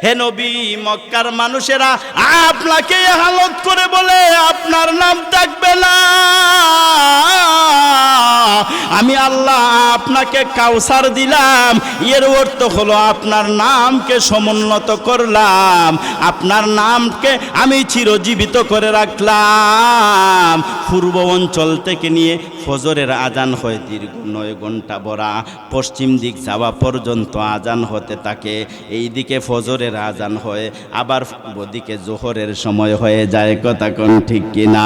হে নবী, মক্কার মানুষেরা আপনাকে হালত করে বলে আপনার নাম ডাকবে না। আমি আল্লাহ আপনাকে কাউসার দিলাম, এর অর্থ হলো আপনার নামকে সমুন্নত করলাম, আপনার নামকে আমি চিরজীবিত করে রাখলাম। পূর্ব অঞ্চল থেকে নিয়ে ফজরের আজান হয় দীর্ঘ 9 ঘন্টা বড়া, পশ্চিম দিক যাওয়া পর্যন্ত আজান হতে থাকে। এই দিকে ফজরের আজান হয়, আবার ওদিকে জোহরের সময় হয়ে যায়। কথা কোন ঠিক কিনা?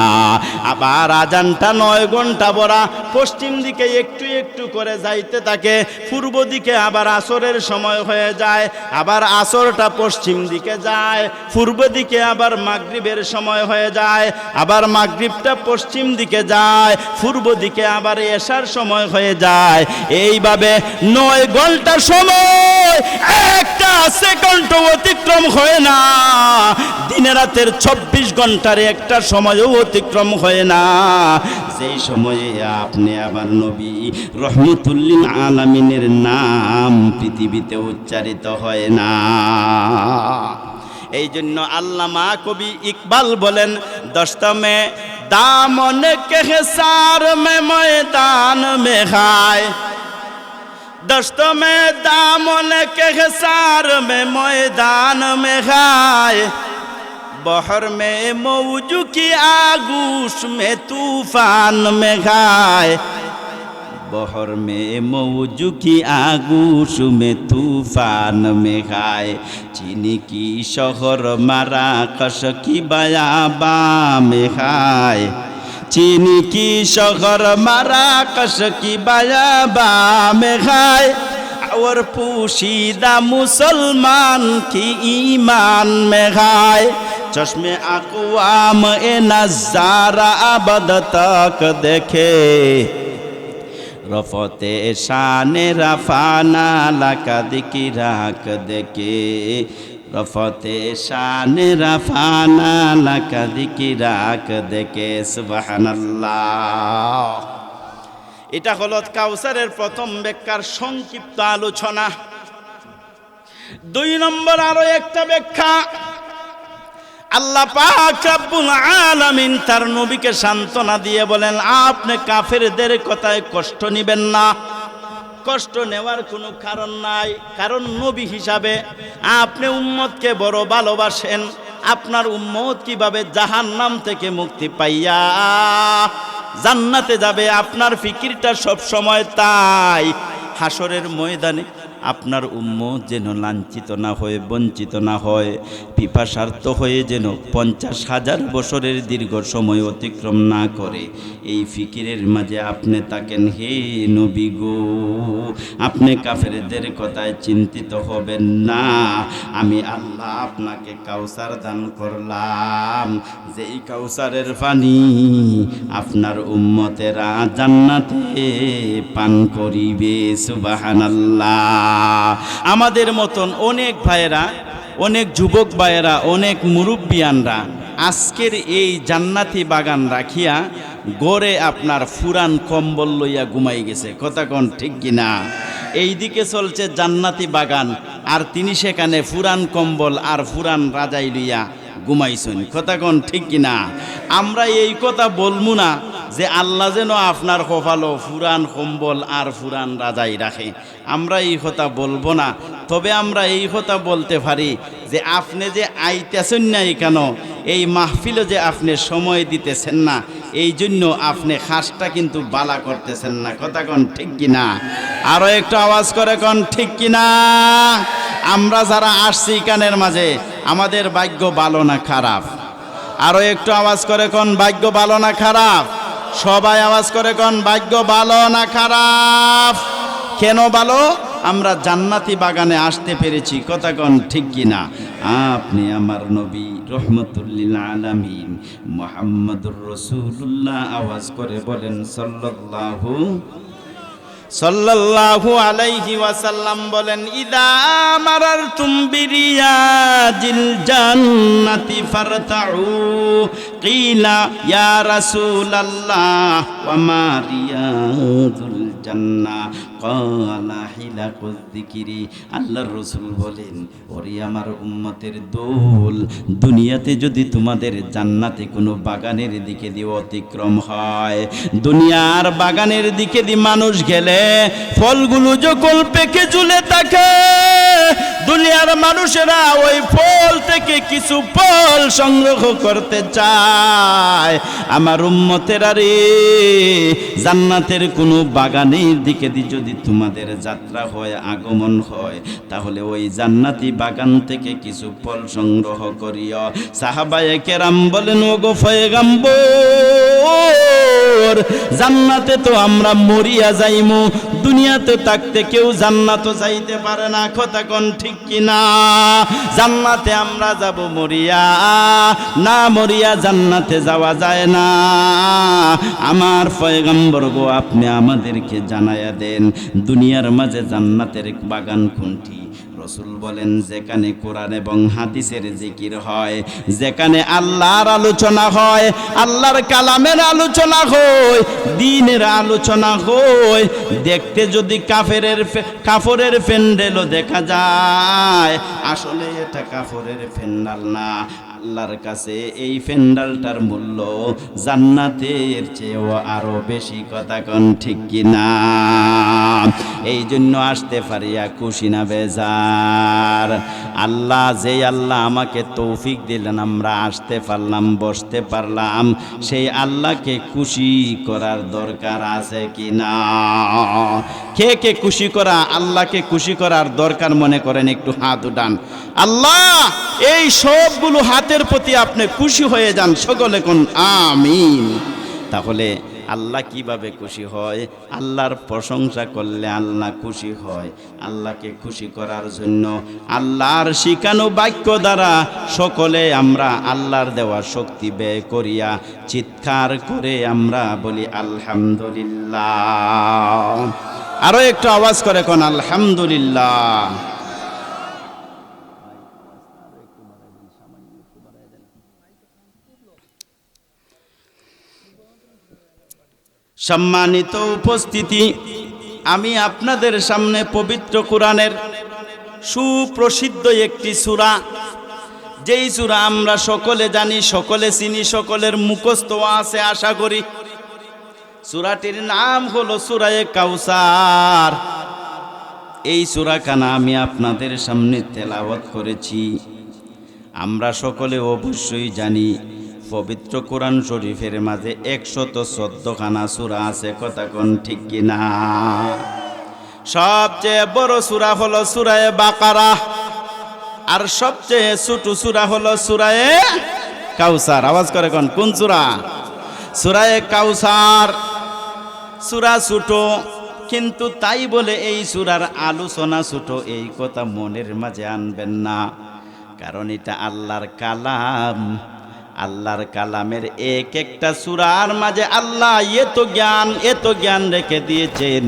আবার আজানটা 9 ঘন্টা বড়া পশ্চিম দিকে একটু একটু করে যাইতে থাকে। পূর্ব দিকে আবার আসরের সময় হয়ে যায়, আবার আসরটা পশ্চিম দিকে যায়। পূর্ব দিকে আবার মাগরিবের সময় হয়ে যায়, আবার মাগরিবটা পশ্চিম দিকে যায়। পূর্ব দিকে আবার এশার সময় হয়ে যায়। এইভাবে 9 ঘন্টা সময় একটা সেকেন্ড অতিক্রম হয় না। দিনে রাতের 24 ঘন্টার একটা সময়ও অতিক্রম হয় না, যেই সময়ে আপনি আবার নবী রহমতুল্লিল আলামিনের নাম পৃথিবীতে উচ্চারিত হয় না। এই জন্য আল্লামা কবি ইকবাল বলেন, দস্তমে দামন কে সার মে ময়দান মে খায়, दस्त में दामन के हिसार में मैदान में खाए, बहर में मौज की आगूश में तूफान में खाए, बहर में मौज की आगूश में तूफान में खाए, चीनी की शहर मराकश की बयाबा में खाए, चीनी की शहर मराकश की बयाबा में खाए, और पोशीदा मुसलमान की ईमान में खाए, चश्मे अक़वाम ए नज़ारा अबद तक देखे, रफ़ते शान रफ़ाना लक़द की राक देखे, रफ़ते शान रफ़ाना लक़द की राक देखे। सुबहानाल्लाह। এটা হলো কাউসারের প্রথম ব্যাখ্যার সংক্ষিপ্ত আলোচনা। 2 নম্বর আরো একটা ব্যাখ্যা। আল্লাহ পাক রব্বুল আলামিন তার নবীকে সান্ত্বনা দিয়ে বলেন, আপনি কাফেরদের কথায় কষ্ট নেবেন না। কষ্ট নেওয়ার কোনো কারণ নাই, কারণ নবী হিসাবে আপনি উম্মতকে বড় ভালোবাসেন। আপনার উম্মত কিভাবে জাহান্নাম থেকে মুক্তি পাইয়া জান্নাতে যাবে, আপনার ফিকিরটা সব সময় তাই। হাসরের ময়দানে আপনার উম্মত যেন লাঞ্ছিত না হয়ে, বঞ্চিত না হয়, পিপাসার্ত হয়ে যেন 50,000 বছরের দীর্ঘ সময় অতিক্রম না করে, এই ফিকিরের মাঝে আপনি থাকেন। হে নবী গো, আপনি কাফেরদের কথায় চিন্তিত হবেন না। আমি আল্লাহ আপনাকে কাউসার দান করলাম, যেই কাউসারের পানি আপনার উম্মতেরা জান্নাতে পান করিবে। সুবহানাল্লাহ। আমাদের মতন অনেক ভাইয়েরা, অনেক যুবক ভাইয়েরা, অনেক মুরব্বিয়ানরা আজকের এই জান্নাতি বাগান রাখিয়া গড়ে আপনার ফুরান কম্বল লইয়া ঘুমাই গেছে। কথা কোন ঠিক কিনা? এইদিকে চলছে জান্নাতি বাগান, আর তিনি সেখানে ফুরান কম্বল আর ফুরান রাজাই লইয়া ঘুমাইছেন। কথা কোন ঠিক কিনা? আমরা এই কথা বলবো না যে আল্লাহ যেন আপনার কপালো ফুরান কম্বল আর ফুরান রাজাই রাখে, আমরা এই কথা বলবো না। তবে আমরা এই কথা বলতে পারি যে আপনি যে আইতেছেন না কেন, এই মাহফিলে যে আপনি সময় দিতেছেন না, এই জন্য আপনি খাসটা কিন্তু বালা করতেছেন না। কথা কোন ঠিক কিনা? আরো একটু আওয়াজ করে কোন ঠিক কিনা? আমরা যারা আসছি কানের মাঝে, আমাদের ভাগ্য ভালো না খারাপ? আরো একটু আওয়াজ করে কোন ভাগ্য ভালো না খারাপ? সবাই আওয়াজ করে কোন ভাগ্য ভালো না খারাপ? কেন ভালো? আমরা জান্নাতি বাগানে আসতে পেরেছি। কথা কোন ঠিক কিনা? আপনি আমার নবী রহমতুল্লিল আলামিন মুহাম্মদুর রাসূলুল্লাহ, আওয়াজ করে বলেন সাল্লাল্লাহু আলাইহি ওয়াসাল্লাম বলেন, ইদা মারারতুম বিরিয়াজিল জান্নাতি ফারতাউ, কিলা ইয়া রাসূলাল্লাহ ওয়া মা রিয়াজুল জান্নাহ ক্বালা হিলাকুয যিকরি। আল্লাহর রাসূল বলেন, ওরে আমার উম্মতের দল, দুনিয়াতে যদি তোমাদের জান্নাতে কোনো বাগানের দিকে দিয়ে অতিক্রম হয়, দুনিয়ার বাগানের দিকে দিয়ে মানুষ গেলে ফলগুলো যখন পেকে ঝুলে থাকে, দুনিয়ার মানুষেরা ওই ফল থেকে কিছু ফল সংগ্রহ করতে চায়। আমার উম্মতেরা রে, জান্নাতের কোনো বাগানের দিকে দিয়ে যদি তোমাদের যাত্রা হয়, আগমন হয়, তাহলে ওই জান্নাতি বাগান থেকে কিছু ফল সংগ্রহ করিও। সাহাবায়ে কেরাম বলেন, ওগো পয়গম্বর, জান্নাতে তো আমরা মরিয়া যাইমু, দুনিয়াতে থাকতে কেউ জান্নাতও যাইতে পারে না, কথা কোন ঠিক কিনা? জান্নাতে আমরা যাব মরিয়া, না মরিয়া জান্নাতে যাওয়া যায় না। আমার পয়গম্বর গো, আপনি আমাদেরকে জানায়া দেন, দুনিয়ার মাঝে জান্নাতের বাগান কোনটি? রাসূল বলেন, যেখানে কোরআন এবং হাদিসের জিকির হয়, যেখানে আল্লাহর আলোচনা হয়, আল্লাহর কালামের আলোচনা হয়, দ্বীনের আলোচনা হয়। দেখতে যদি কাফরের প্যান্ডেলও দেখা যায়, আসলে এটা কাফরের প্যান্ডেল না। আল্লাহর কাছে এই প্যান্ডেলটার মূল্য জান্নাতের চেয়েও আরো বেশি, কথা কোন ঠিক কিনা? এই জন্য আসতে পারিয়া খুশি না বেজার? আল্লাহ, যে আল্লাহ আমাকে তৌফিক দিলেন, আমরা আসতে পারলাম, বসতে পারলাম, সেই আল্লাহকে খুশি করার দরকার আছে কিনা? কে কে খুশি করা, আল্লাহকে খুশি করার দরকার মনে করেন? একটু হাত উঠান। আল্লাহ, এই সবগুলো হাতের প্রতি আপনি খুশি হয়ে যান, সকলে কোন আমিন। তাহলে আল্লাহ কিভাবে খুশি হয়? আল্লাহর প্রশংসা করলে আল্লাহ খুশি হয়। আল্লাহকে খুশি করার জন্য আল্লাহর শিখানো বাক্য দ্বারা সকলে আমরা আল্লাহর দেওয়া শক্তি ব্যয় করিয়া চিৎকার করে আমরা বলি আলহামদুলিল্লাহ। আরো একটু আওয়াজ করে কোন আলহামদুলিল্লাহ। সম্মানিত উপস্থিতি, আমি আপনাদের সামনে পবিত্র কোরআনের সুপ্রসিদ্ধ একটি সূরা, যেই সূরা আমরা সকলে জানি, সকলে চিনি, সকলের মুখস্থ আছে আশা করি। সূরাটির নাম হলো সূরায়ে কাউসার। এই সূরাখানা আমি আপনাদের সামনে তেলাওয়াত করেছি। আমরা সকলে অবশ্যই জানি, পবিত্র কোরআন শরীফের মাঝে 114খানা সূরা আছে, কথা কোন ঠিক কিনা? সবচেয়ে বড় সূরা হলো সূরায়ে বাকারা, আর সবচেয়ে ছোট সূরা হলো সূরায়ে কাউসার। আওয়াজ করে কোন কোন সূরা? সূরায়ে কাউসার। সূরা ছোট, কিন্তু তাই বলে এই সূরার আলোচনা ছোট, এই কথা মনের মাঝে আনবেন না, কারণ এটা আল্লাহর কালাম। আল্লাহর কালামের এক একটা সূরার মাঝে আল্লাহ এত জ্ঞান রেখে দিয়েছেন।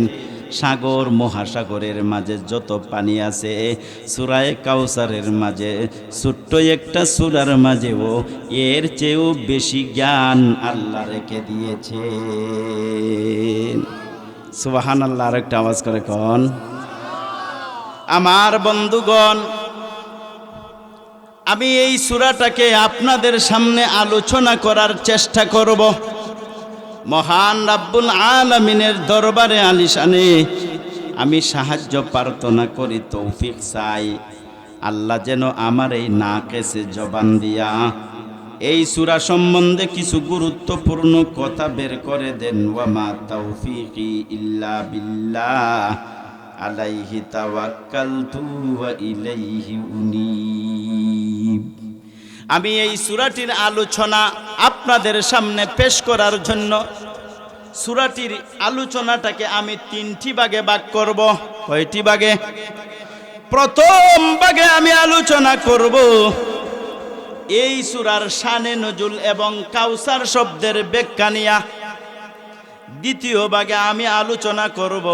সাগর মহাসাগরের মাঝে যত পানি আছে, সূরায়ে কাউসারের মাঝে, ছোট্ট একটা সূরার মাঝেও এর চেয়েও বেশি জ্ঞান আল্লাহ রেখে দিয়েছেন। সুবহানাল্লাহ। আর একটা আওয়াজ করে কোন। আমার বন্ধুগণ, আমি এই সূরাটাকে আপনাদের সামনে আলোচনা করার চেষ্টা করব। মহান রাব্বুল আলামিনের দরবারে আলিশানে আমি সাহায্য প্রার্থনা করি, তৌফিক চাই। আল্লাহ যেন আমার এই নাকেসে জবান দিয়া এই সূরা সম্বন্ধে কিছু গুরুত্বপূর্ণ কথা বের করে দেন। ওয়া মা তাওফীকি ইল্লা বিল্লাহ, আলাইহি তাওয়াক্কালতু ওয়া ইলাইহি উনীব। আমি এই সূরাটির আলোচনা আপনাদের সামনে পেশ করার জন্য সূরাটির আলোচনাটাকে আমি 3টি ভাগে ভাগ করব। কয়টি ভাগে? প্রথম ভাগে আমি আলোচনা করব এই সূরার শানে নজুল এবং কাউসার শব্দের ব্যাখ্যা নিয়া। দ্বিতীয় ভাগে আমি আলোচনা করব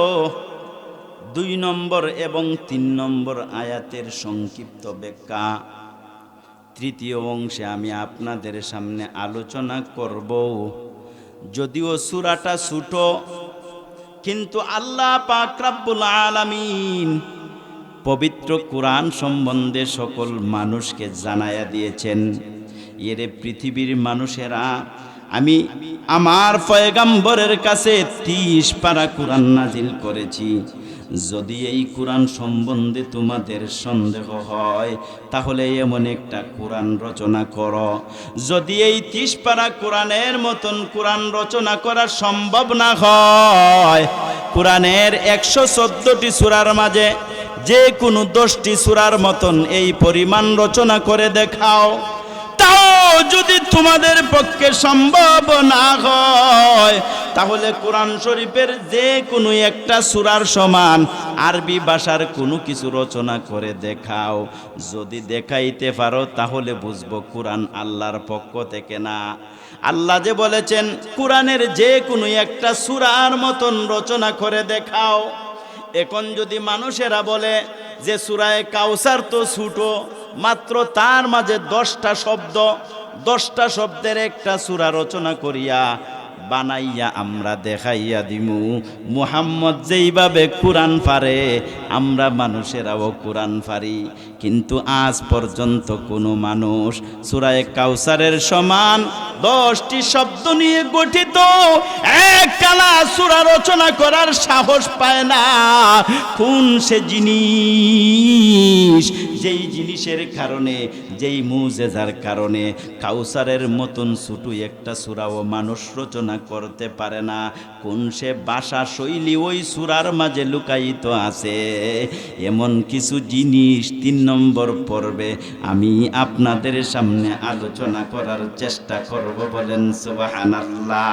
2 নম্বর এবং 3 নম্বর আয়াতের সংক্ষিপ্ত ব্যাখ্যা। তৃতীয় অংশে আমি আপনাদের সামনে আলোচনা করব, যদিও সূরাটা ছোট, কিন্তু আল্লাহ পাক রব্বুল আলামিন পবিত্র কোরআন সম্বন্ধে সকল মানুষকে জানায়া দিয়েছেন, এরে পৃথিবীর মানুষেরা, আমি আমার পয়গম্বরের কাছে 30 পারা কোরআন নাজিল করেছি। যদি এই কোরআন সম্বন্ধে তোমাদের সন্দেহ হয় তাহলে এমন একটা কোরআন রচনা করো। যদি এই 30 পারা কোরআনের মতন কোরআন রচনা করা সম্ভব না হয়, কোরআনের 114টি সূরার মাঝে যে কোনো 10টি সূরার মতন এই পরিমাণ রচনা করে দেখাও। তাও যদি তোমাদের পক্ষে সম্ভব না হয় তাহলে কোরআন শরীফের যে কোনো একটা সূরার সমান আরবি ভাষার কোনো কিছু রচনা করে দেখাও। যদি দেখাইতে পারো তাহলে বুঝবো কোরআন আল্লাহর পক্ষ থেকে না। আল্লাহ যে বলেছেন কোরআনের যে কোনো একটা সূরার মতন রচনা করে দেখাও। এখন যদি মানুষেরা বলে যে সূরায়ে কাউসার তো ছোট, মাত্র তার মাঝে 10টা শব্দ, 10টা শব্দের একটা সূরা রচনা করিয়া বানাইয়া আমরা দেখাইয়া দিমু, মুহাম্মদ যেইভাবে কোরআন পারে আমরা মানুষেরাও কোরআন পারি। কিন্তু আজ পর্যন্ত কোনো মানুষ সূরায়ে কাউসারের সমান 10টি শব্দ নিয়ে গঠিত এক কালা সূরা রচনা করার সাহস পায় না। কোন সে জিনিস, যেই জিনিসের কারণে, যেই মুজেজার কারণে কাউসারের মতন ছোট একটা সূরাও মানুষ রচনা করতে পারে না? কোন সে ভাষা শৈলী ওই সূরার মাঝে লুকায়িত আছে? এমন কিছু জিনিস 3 নম্বর পর্বে আমি আপনাদের সামনে আলোচনা করার চেষ্টা করব। বলেন সুবহানাল্লাহ।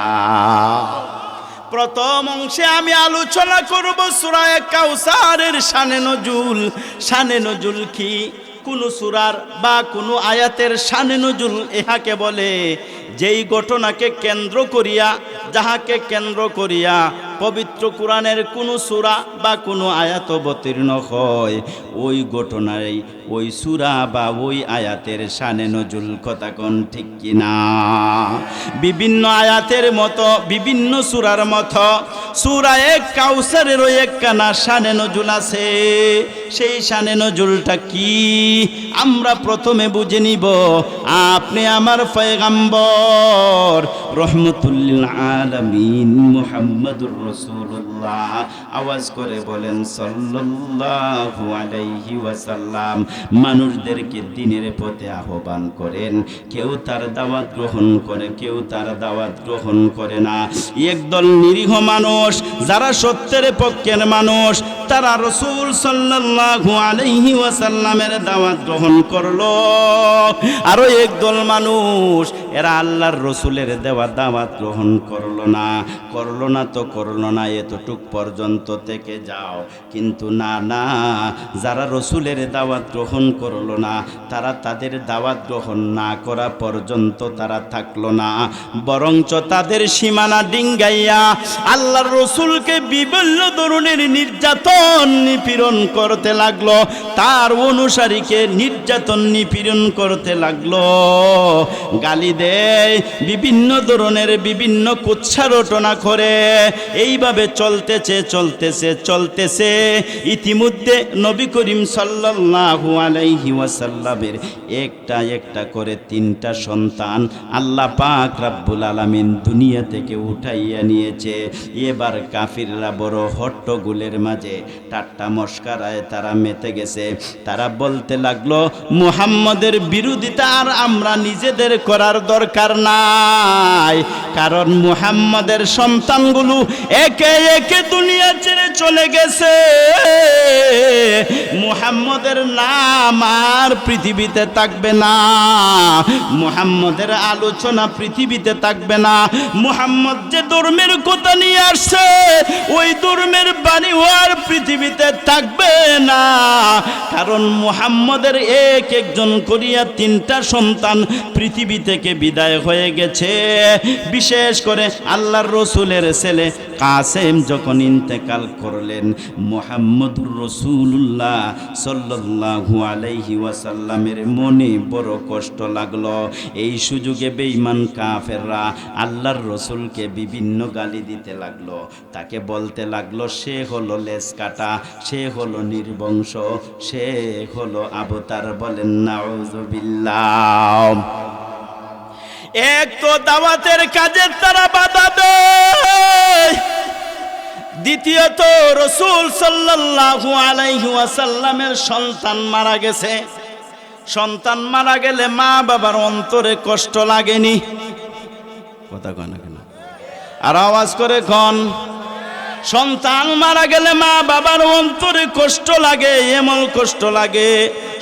প্রথম অংশে আমি আলোচনা করব সূরায়ে কাউসারের শানে নজুল। শানে নজুল কি? কোন সূরার বা কোন আয়াতের শানে নজুল ইহাকে বলে যেই ঘটনাকে কেন্দ্র করিয়া, যাহাকে কেন্দ্র করিয়া পবিত্র কোরআনের কোন সূরা বা কোন আয়াত অবতীর্ণ হয়, ওই ঘটনায় ওই সূরা বা ওই আয়াতের শানে নজুল। কথা কোন ঠিক কিনা? বিভিন্ন আয়াতের মতো, বিভিন্ন সূরার মতো সূরায়ে কাউসারেরও একখানা শানে নজুল আছে। সেই শানে নজুলটা কি আমরা প্রথমে বুঝে নিব। আপনি আমার পয়গম্বর রহমতুল লিল আলামিন মুহাম্মদুর রাসূলুল্লাহ, আওয়াজ করে বলেন সাল্লাল্লাহু আলাইহি ওয়াসাল্লাম, মানুষদেরকে দ্বীনের পথে আহ্বান করেন। কেউ তার দাওয়াত গ্রহণ করে, কেউ তার দাওয়াত গ্রহণ করে না। একদল নিরীহ মানুষ যারা সত্যের পক্ষের মানুষ, তারা রাসূল সাল্লাল্লাহু আলাইহি ওয়াসাল্লামের দাওয়াত গ্রহণ করলো। আরো একদল মানুষ এরা আল্লাহর রাসূলের দেওয়া দাওয়াত গ্রহণ করলো না। করলো না তো করলো না, এতটুক পর্যন্ত থেকে যাও। কিন্তু না না, যারা রাসূলের দাওয়াত গ্রহণ করলো না, তারা তাদের দাওয়াত গ্রহণ না করা পর্যন্ত তারা থাকলো না, বরঞ্চ তাদের সীমানা ডিঙ্গাইয়া আল্লাহর রাসূলকে বিভিন্ন ধরনের নির্যাতন নিপীড়ন করতে লাগলো। তার অনুসারীকে নির্যাতন নিপীড়ন করতে লাগলো, গালি দেয়, বিভিন্ন ধরনের বিভিন্ন কুৎসা রটনা করে। এইভাবে চলতেছে চলতেছে চলতেছে। ইতিমধ্যে নবী করিম সাল্লাল্লাহু আলাইহি ওয়াসাল্লামের একটা একটা করে 3টা সন্তান আল্লাহ পাক রব্বুল আলামিন দুনিয়া থেকে উঠাইয়া নিয়েছে। এবার কাফিররা বড় হট্টগোলের মাঝে ঠাট্টা মশকরায় তারা মেতে গেছে। তারা বলতে লাগলো মুহাম্মদের বিরোধিতা আর আমরা নিজেদের করার দরকার নাই, কারণ মুহাম্মদের সন্তানগুলো একে একে দুনিয়া ছেড়ে চলে গেছে। মুহাম্মদের নাম আর পৃথিবীতে থাকবে না, মুহাম্মদের আলোচনা পৃথিবীতে থাকবে না। মুহাম্মদ যে ধর্মের কথা নিয়ে আসছে ওই ধর্মের বাণী আর পৃথিবীতে থাকবে না, কারণ মুহাম্মদের এক একজন করিয়া 3টা সন্তান পৃথিবী থেকে বিদায় হয়ে গেছে। বিশেষ করে আল্লাহর রসুলের ছেলে কাসেম যখন ইন্তেকাল করলেন, মুহাম্মদুর রাসূলুল্লাহ সাল্লাল্লাহু আলাইহি ওয়াসাল্লামের মনে বড় কষ্ট লাগলো। এই সুযোগে বেঈমান কাফেররা আল্লাহর রসুলকে বিভিন্ন গালি দিতে লাগলো, তাকে বলতে লাগলো সে হলো লেজ কাটা, সে হলো নির্বংশ, সে হলো আবতার। বলেন নাউযুবিল্লাহ। এক তো দাওয়াতের কাজে তারা বাধা দেয়, দ্বিতীয়ত রাসূল সাল্লাল্লাহু আলাইহি ওয়াসাল্লামের সন্তান মারা গেছে। সন্তান মারা গেলে মা বাবার অন্তরে কষ্ট লাগেনি? কথা কয় না কেন? আর আওয়াজ করে কন। সন্তান মারা গেলে মা বাবার অন্তরে কষ্ট লাগে, এমন কষ্ট লাগে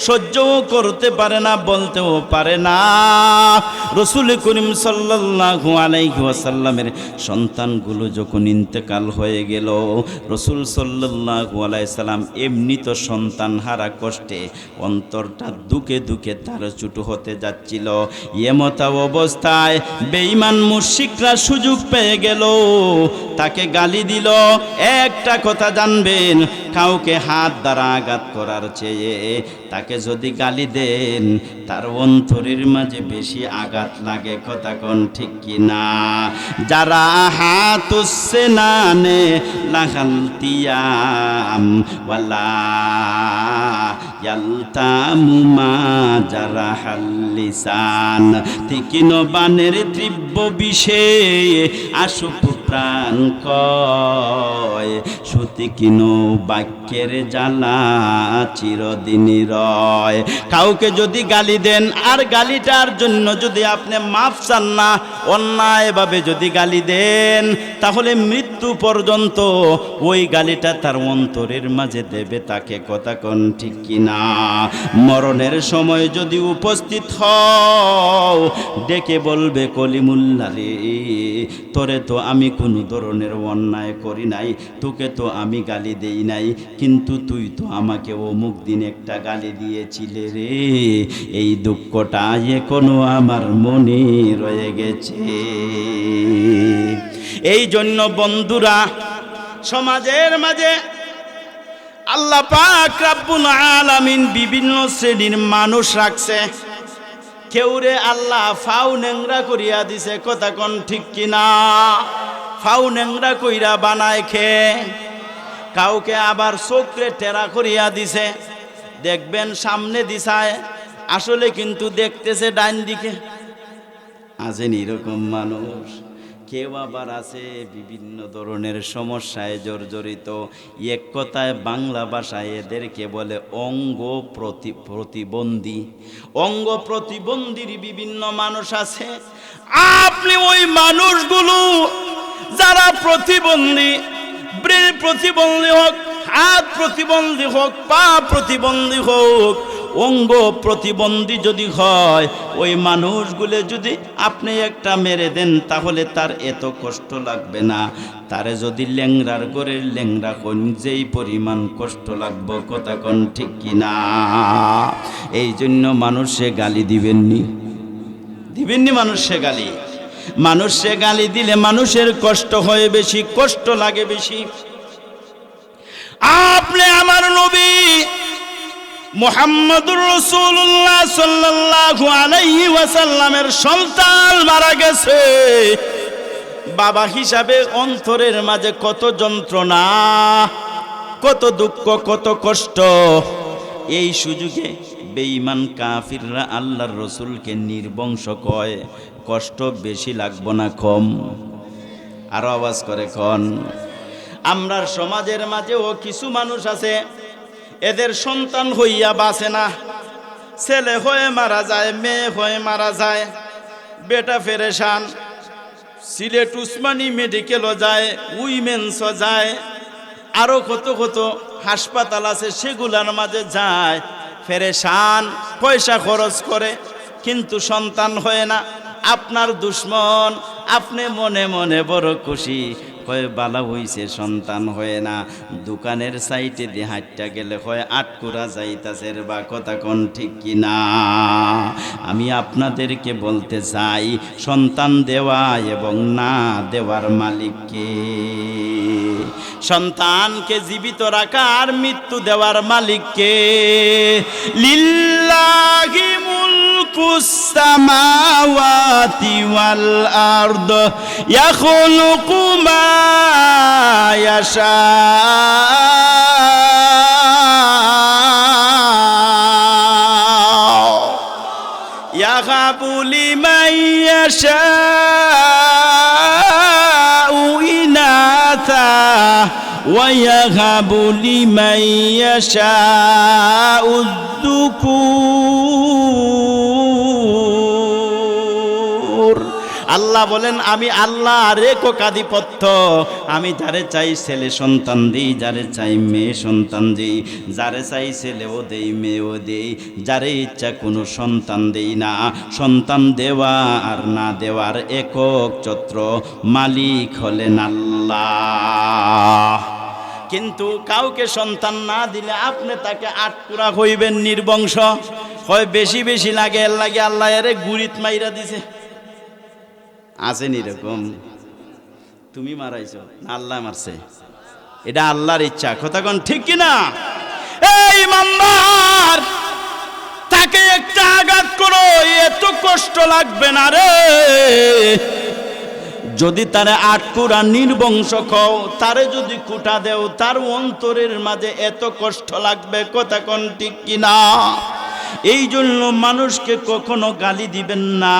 সহ্যও করতে পারে না, বলতেও পারে না। রাসূল করিম সাল্লাল্লাহু আলাইহি ওয়াসাল্লামের সন্তানগুলো যখন ইন্তেকাল হয়ে গেল, রাসূল সাল্লাল্লাহু আলাইহি সাল্লাম এমনি তো সন্তান হারা কষ্টে অন্তরটা দুকে দুকে তার ছুটো হতে যাচ্ছিল। এমতা অবস্থায় বেঈমান মুশরিকরা সুযোগ পেয়ে গেল, তাকে গালি দিল। একটা কথা জানবেন, কাউকে হাত দ্বারা আঘাত করার চেয়ে তাকে যদি গালি দেন তার অন্তরের মাঝে বেশি আঘাত লাগে। কথা কোন ঠিক কি না? যারা হাতুসে নানে লাগালতিয়াম ওয়ালা ইয়ালতামু মা যারা হাল্লিসান, তিকিন বানের তীব্র বিষে আশুক প্রাণ কয়, সুতি কিনো বাক্যের জ্বালা চিরদিনই রয়। কাউকে যদি গালি দেন আর গালিটার জন্য যদি আপনি মাফ চান না, অন্যায়ভাবে যদি গালি দেন, তাহলে মৃত্যু পর্যন্ত ওই গালিটা তার অন্তরের মাঝে দেবে তাকে। কথা কোন ঠিক কিনা? মরণের সময় যদি উপস্থিত হও, ডেকে বলবে কলিমুল্লাহ রে, তোরে তো আমি কোনো ধরনের অন্যায় করি নাই, তোকে তো আমি গালি দেই নাই, কিন্তু তুই তো আমাকে অমুক দিন একটা গালি দিয়েছিলে রে, এই দুঃখটা এখনো আমার মনে রয়ে গেছে। এই জন্য বন্ধুরা, সমাজের মাঝে আল্লাহ পাক রব্বুল আলামিন বিভিন্ন শ্রেণীর মানুষ রাখছে। কেউরে আল্লাহ ফাউ নেংরা করিয়া দিছে। কথা কোন ঠিক কিনা? ফাউ নেংরা কইরা বানায় খেয়ে। কাউকে আবার চোখরে টেরা করিয়া দিছে, দেখবেন সামনে দিশায়, আসলে কিন্তু দেখতেছে ডাইন দিকে। আছেন এরকম মানুষ। কেউ আবার আছে বিভিন্ন ধরনের সমস্যায় জর্জরিত। এক কথায় বাংলা ভাষায় এদেরকে বলে অঙ্গ প্রতিবন্ধী। অঙ্গ প্রতিবন্ধীর বিভিন্ন মানুষ আছে। আপনি ওই মানুষগুলো যারা প্রতিবন্ধী, ব্রেন প্রতিবন্ধী হোক, হাত প্রতিবন্ধী হোক, পা প্রতিবন্ধী হোক, অঙ্গ প্রতিবন্ধী যদি হয়, ওই মানুষগুলো যদি আপনি একটা মেরে দেন তাহলে তার এত কষ্ট লাগবে না। তারে যদি ল্যাংরার করে ল্যাংরা কোন যেই পরিমাণ কষ্ট লাগবে। কথা কোন ঠিক কিনা? এই জন্য মানুষে গালি দিবেননি, দিবেননি মানুষে গালি। মানুষে গালি দিলে মানুষের কষ্ট হয় বেশি, কষ্ট লাগে বেশি। আপনি আমার নবী মুহাম্মদুর রাসূলুল্লাহ সাল্লাল্লাহু আলাইহি ওয়াসাল্লামের সন্তান মারা গেছে, বাবা হিসাবে অন্তরের মাঝে কত যন্ত্রণা, কত দুঃখ, কত কষ্ট। এই সুযোগে বেঈমান কাফিররা আল্লাহর রসুলকে নির্বংশ কয়। কষ্ট বেশি লাগবো না কম? আরো আওয়াজ করে কন। আমরা সমাজের মাঝেও কিছু মানুষ আছে, এদের সন্তান হইয়া বাঁচে না, ছেলে হয়ে মারা যায়, মেয়ে হয়ে মারা যায়, বেটা ফেরেশান। সিলেট উসমানী মেডিকেলও যায়, উইমেন্সও যায়, আরো কত কত হাসপাতাল আছে, সেগুলার মাঝে যায়, ফেরেশান, পয়সা খরচ করে, কিন্তু সন্তান হয় না। আপনার দুশ্মন, আপনি মনে মনে বড় খুশি, কয় বালা হইছে সন্তান হয় না। দোকানের সাইটে দিয়ে হাঁটটা গেলে হয় আটকুরা যাইতাছে বা। কথা কোন ঠিক কিনা? আমি আপনাদেরকে বলতে চাই, সন্তান দেওয়া এবং না দেওয়ার মালিককে। সন্তানকে জীবিত রাখা আর মৃত্যু দেওয়ার মালিককে। লিল্লাহি মুলকুস সামাওয়াতি ওয়াল আরদ ইয়াখলুকু মা ইয়াশা ইয়াহাবু লিমান ইয়াশাউ ইনাথা ওয়া ইয়াহাবু লিমান ইয়াশাউ যুকুর। আল্লাহ বলেন, আমি আল্লাহ একক আধিপত্য। আমি যারে চাই ছেলে সন্তান দিই, যারে চাই মেয়ে সন্তান দিই, যারে চাই ছেলেও দেই মেয়েও দেই, যারে ইচ্ছা কোনো সন্তান দেই না। সন্তান দেওয়া আর না দেওয়ার একক চত্র মালিক হলেন আল্লাহ। কিন্তু কাউকে সন্তান না দিলে আপনি তাকে আটকুরা হইবেন, নির্বংশ হয়। বেশি বেশি লাগে, এর লাগে আল্লাহ এরে গুরিত মাইরা দিছে। আছেন এরকম? তুমি মারাইছো না আল্লাহ মারছে? এটা আল্লাহর ইচ্ছা। কথা কোন ঠিক কিনা? এই ইমানদার, তাকে একটা আঘাত করো, এত কষ্ট লাগবে না রে। যদি তারে আটকুরা নির্বংশ খাও, তারে যদি কুটা দেও, তার অন্তরের মাঝে এত কষ্ট লাগবে। কথা কোন ঠিক কিনা? এই জন্য মানুষকে কখনো গালি দিবেন না,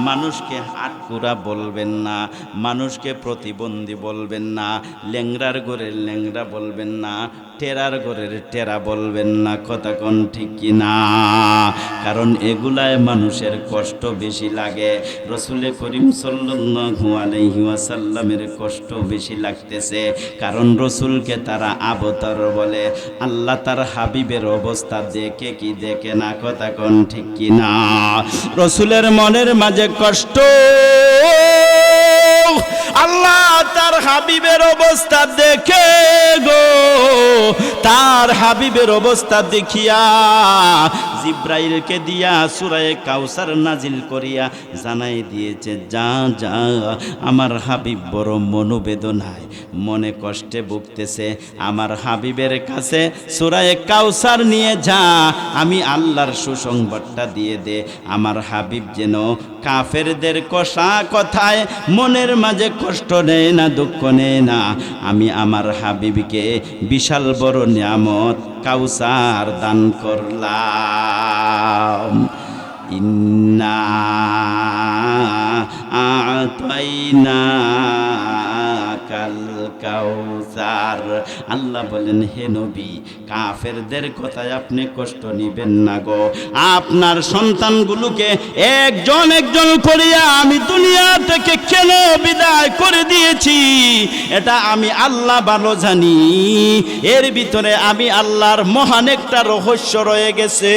মানুষকে হাটকুরা বলবেন না, মানুষকে প্রতিবন্ধী বলবেন না, ল্যাংড়ার ঘরের ল্যাংড়া বলবেন না, টেরার ঘরের টেরা বলবেন না। কথা কোন ঠিক কিনা? কারণ এগুলায় মানুষের কষ্ট বেশি লাগে। রসুল করিম সাল্লাল্লাহু আলাইহি ওয়াসাল্লামের কষ্ট বেশি লাগতেছে, কারণ রসুলকে তারা আবতার বলে। আল্লাহ তার হাবিবের অবস্থা দেখে কি দেখে না? কথা কোন ঠিক কিনা? রসুলের মনের মাঝে কষ্ট, আল্লাহ তার হাবিবের অবস্থা দেখে গো, তার হাবিবের অবস্থা দেখিয়া জিব্রাইলকে দিয়া সূরা কাউসার নাজিল করিয়া জানাই দিয়েছে, যা যা আমার হাবিব বড় মনোবেদনায় মনে কষ্টে ভুগতেছে, আমার হাবিবের কাছে সূরা কাউসার নিয়ে যা, আমি আল্লাহর সুসংবাদটা দিয়ে দে। আমার হাবিব যেন কাফেরদের কষা কথায় মনের মাঝে কষ্ট নেয় না, দুঃখ নেয় না। আমি আমার হাবিবকে বিশাল বড় নিয়ামত কাউসার দান করলাম। ইন্না আতাইনা কাল কাউসার। আল্লাহ বলেন, হে নবী, কাফেরদের কথায় আপনি কষ্ট নিবেন না গো। আপনার সন্তানগুলোকে একজন একজন করিয়া আমি দুনিয়া থেকে কেন বিদায় করে দিয়েছি, এটা আমি আল্লাহ ভালো জানি। এর ভিতরে আমি আল্লাহর মহান একটা রহস্য রয়ে গেছে।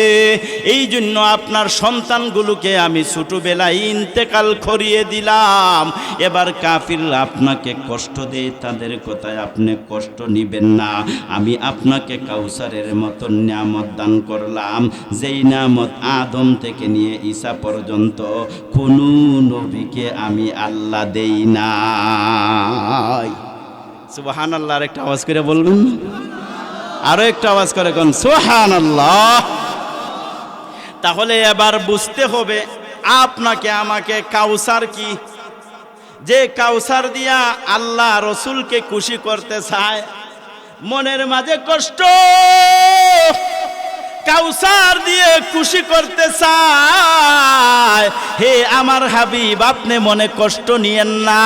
এই জন্য আপনার সন্তানগুলোকে আমি ছোটবেলায় ইন্তেকাল করিয়ে দিলাম। এবার কাফিররা আপনাকে কষ্ট দেয়, তাদের কথায় আপনি কষ্ট নিবেন না। আমি আপনাকে কাউসারের মতো নিয়ামত দান করলাম, যেই নিয়ামত আদম থেকে নিয়ে ঈসা পর্যন্ত কোনো নবীকে আমি আল্লাহ দেই নাই। সুবহানাল্লাহ। আর একটা আওয়াজ করে বলবেন, আরো একটা আওয়াজ করে কোন সুবহানাল্লাহ। তাহলে এবার বুঝতে হবে আপনাকে আমাকে কাউসার কি, যে কাউসার দিয়া আল্লাহ রসুলকে খুশি করতে চায়, মনের মাঝে কষ্ট, কাউসার দিয়ে খুশি করতে চায়। হে আমার হাবিব, আপনি মনে কষ্ট নিয়েন না,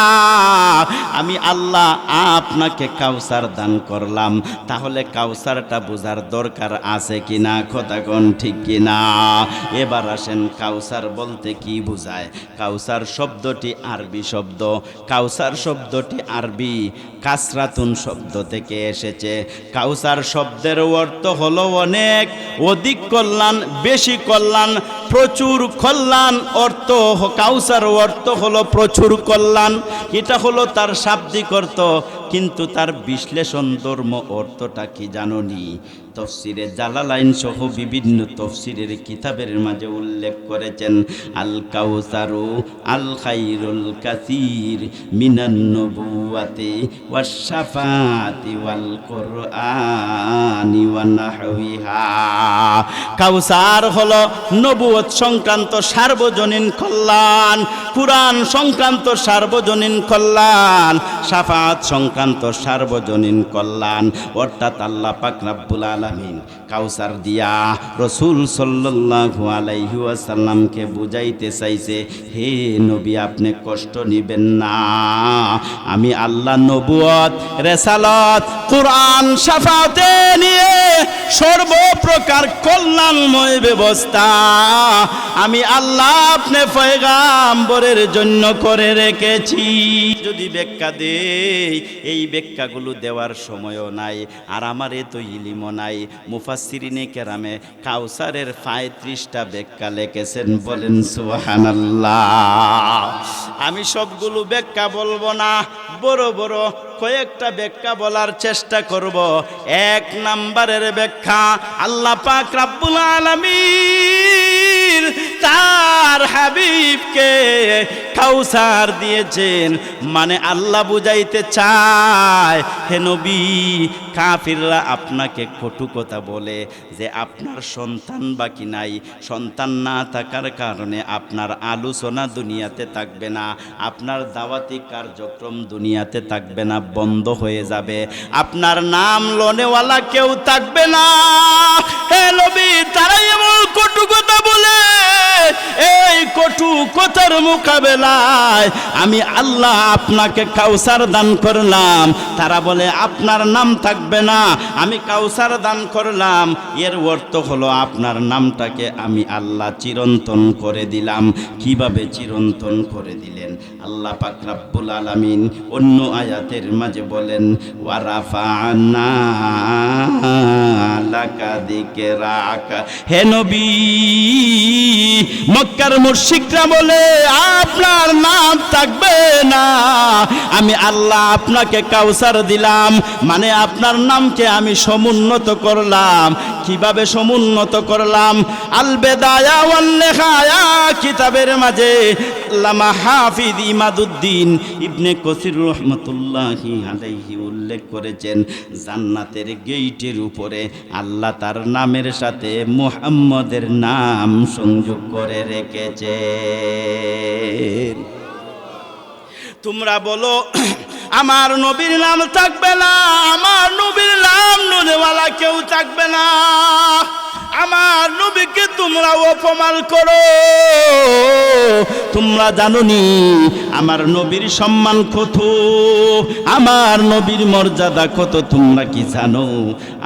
আমি আল্লাহ আপনাকে কাউসার দান করলাম। তাহলে কাউসারটা বোঝার দরকার আছে কিনা? কথা কোন ঠিক কিনা? এবার আসেন, কাউসার বলতে কি বোঝায়? কাউসার শব্দটি আরবি শব্দ। কাউসার শব্দটি আরবি কাসরাতুন শব্দ থেকে এসেছে। কাউসার শব্দের অর্থ হলো অনেক, অধিক কল্যাণ, বেশি কল্যাণ, প্রচুর কল্যাণ। অর্থ কাউসার অর্থ হলো প্রচুর কল্যাণ, এটা হলো তার শাব্দিক অর্থ। কিন্তু তার বিশ্লেষণ ধর্ম অর্থটা কি জানোনি? তফসিরে জালালাইন সহ বিভিন্ন তফসিরের কিতাবের মাঝে উল্লেখ করেছেন, আল কাউসারু আল খাইরুল কাসির মিনান নবুওয়াতি ওয়াস শাফাআতি ওয়াল কুরআনি ওয়া নাহবিহা। কাউসার হলো নবুয়ত সংক্রান্ত সার্বজনীন কল্যাণ, কুরআন সংক্রান্ত সার্বজনীন কল্যাণ, শাফাআত সংক্রান্ত সার্বজনীন কল্যাণ। অর্থাৎ আল্লাহ পাক রব্বুল আলামিন কাউসার দিয়া রাসূল সাল্লাল্লাহু আলাইহি ওয়াসাল্লামকে বুঝাইতে চাইছে, হে নবী আপনি কষ্ট নিবেন না, আমি আল্লাহ নবুয়ত, রিসালাত, কুরআন, শাফাআতে নিয়ে সর্বপ্রকার কল্যাণময় ব্যবস্থা আমি আল্লাহ আপনি পয়গাম্বরের জন্য করে রেখেছি। যদি ব্যাখ্যা দেই, এই ব্যাখ্যাগুলো দেওয়ার সময়ও নাই, আর আমার এত ইলিমও নাই। মুফাসসিরিনে কেরামে কাউসারের 35টা ব্যাখ্যা লিখেছেন, বলেন সুবহানাল্লাহ। আমি সবগুলো ব্যাখ্যা বলবো না, বড় বড় কয়েকটা ব্যাখ্যা বলার চেষ্টা করব। এক নাম্বারের ব্যাখ্যা, আল্লাহ পাক রব্বুল আলামিন তার হাবিবকে কাউসার দিয়েছেন, মানে আল্লাহ বুঝাইতে চায়, হে নবী কাফিররা আপনাকে কটু কথা বলে যে আপনার সন্তান বাকি নাই, সন্তান না থাকার কারণে আপনার আলোচনা দুনিয়াতে থাকবে না, আপনার দাওয়াতি কার্যক্রম দুনিয়াতে থাকবে না, বন্ধ হয়ে যাবে, আপনার নাম লনেওয়ালা কেউ থাকবে না। হে নবী তারাই এমন কটু কথা বলে, এই কটু কথার মোকাবেলায় আমি আল্লাহ আপনাকে কাউসার দান করলাম। তারা বলে আপনার নাম থাকবে না, আমি কাউসার দান করলাম, এর অর্থ হলো আপনার নামটাকে আমি আল্লাহ চিরন্তন করে দিলাম। কিভাবে চিরন্তন করে দিলেন? আল্লাহ পাক রব্বুল আলামিন অন্য আয়াতের মাঝে বলেন, ওয়া রাফা'না লাকা যিকরাক। হে নবী মক্কার মুশরিকরা বলে আপনার নাম থাকবে না, আমি আল্লাহ আপনাকে কাউসার দিলাম, মানে আপনার নামকে আমি সমুন্নত করলাম। কিভাবে সমুন্নত করলাম? আল বেদায়া ওয়ান নিহায়া কিতাবের মাঝে আল্লামা হাফিজ ইমাদউদ্দিন ইবনে কাসির রাহমাতুল্লাহি আলাইহি উল্লেখ করেছেন, জান্নাতের গেইটের উপরে আল্লাহ তার নামের সাথে মুহাম্মদের নাম সংযোগ করে রেখেছেন। তোমরা বলো আমার নবীর নাম থাকবে না, আমার নবীর নাম নূরওয়ালা কেউ থাকবে না, আমার নবীকে তোমরা অপমান করো। তোমরা জানোনি আমার নবীর সম্মান কত, আমার নবীর মর্যাদা কত? তোমরা কি জানো?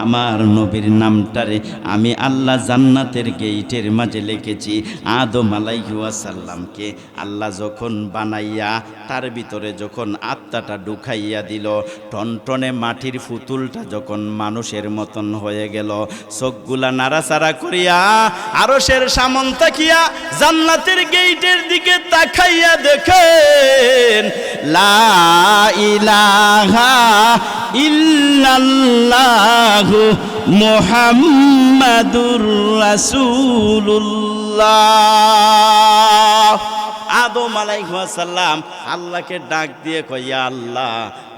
আমার নবীর নামটারে আমি আল্লাহ জান্নাতের গেইটের মাঝে লিখেছি। আদম আলাইহিস সালামকে আল্লাহ যখন বানাইয়া তার ভিতরে যখন আত্মাটা ঢুকাইয়া দিল, টনটনে মাটির পুতুলটা যখন মানুষের মতন হয়ে গেল, চোখগুলা নাড়াচাড়া করিয়া আরশের সামন তাকিয়া জান্নাতের গেইটের দিকে তাকাইয়া দেখেন, লা ইলাহা ইল্লাল্লাহু মুহাম্মাদুর রাসূলুল্লাহ। আদম আলাইহিস সালাম আল্লাহকে ডাক দিয়ে কয়, ইয়া আল্লাহ